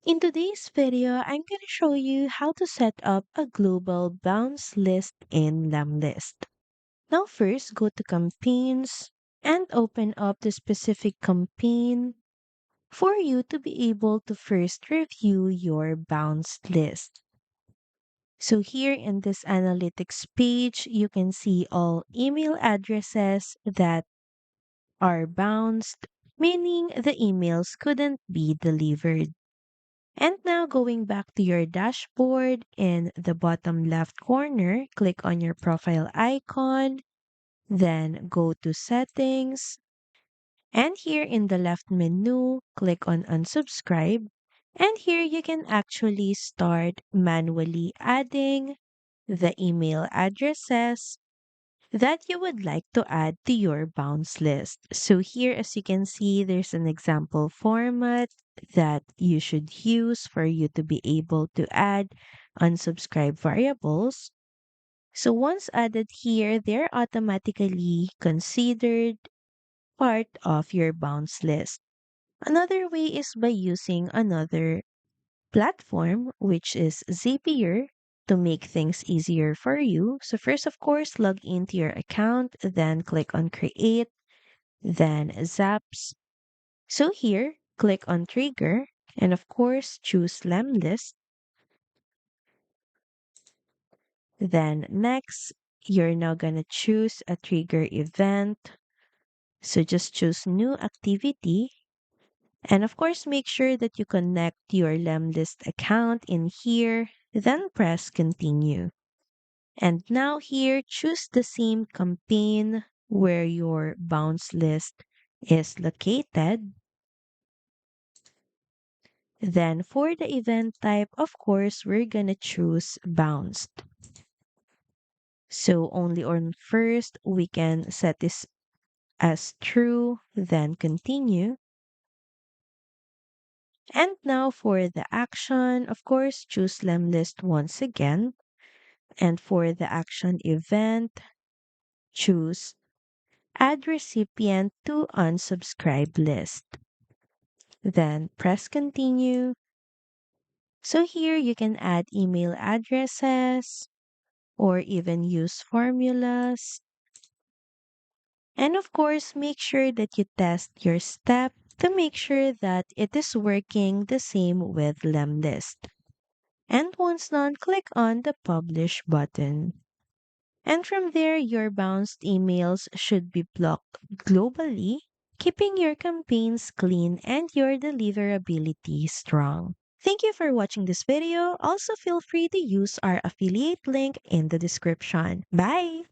In today's video, I'm going to show you how to set up a global bounce list in Lemlist. Now first, go to campaigns and open up the specific campaign for you to be able to first review your bounce list. So here in this analytics page, you can see all email addresses that are bounced, meaning the emails couldn't be delivered. And now going back to your dashboard in the bottom left corner, click on your profile icon, then go to settings. And here in the left menu, click on unsubscribe. And here you can actually start manually adding the email addresses that you would like to add to your bounce list. So here, as you can see, there's an example format that you should use for you to be able to add unsubscribe variables. So once added here, they're automatically considered part of your bounce list. Another way is by using another platform, which is Zapier, to make things easier for you. So, first, of course, log into your account, then click on Create, then Zaps. So, here, click on Trigger, and of course, choose Lemlist. Then, next, you're now going to choose a trigger event. So, just choose New Activity. And of course, make sure that you connect your Lemlist account in here, then press Continue. And now here, choose the same campaign where your bounce list is located. Then for the event type, of course, we're gonna choose bounced. So only on first, we can set this as true, then continue. And now for the action, of course, choose Lemlist once again. And for the action event, choose Add recipient to unsubscribe list. Then press continue. So here you can add email addresses or even use formulas. And of course, make sure that you test your step to make sure that it is working the same with Lemlist. And once done, click on the publish button. And from there, your bounced emails should be blocked globally, keeping your campaigns clean and your deliverability strong. Thank you for watching this video. Also, feel free to use our affiliate link in the description. Bye!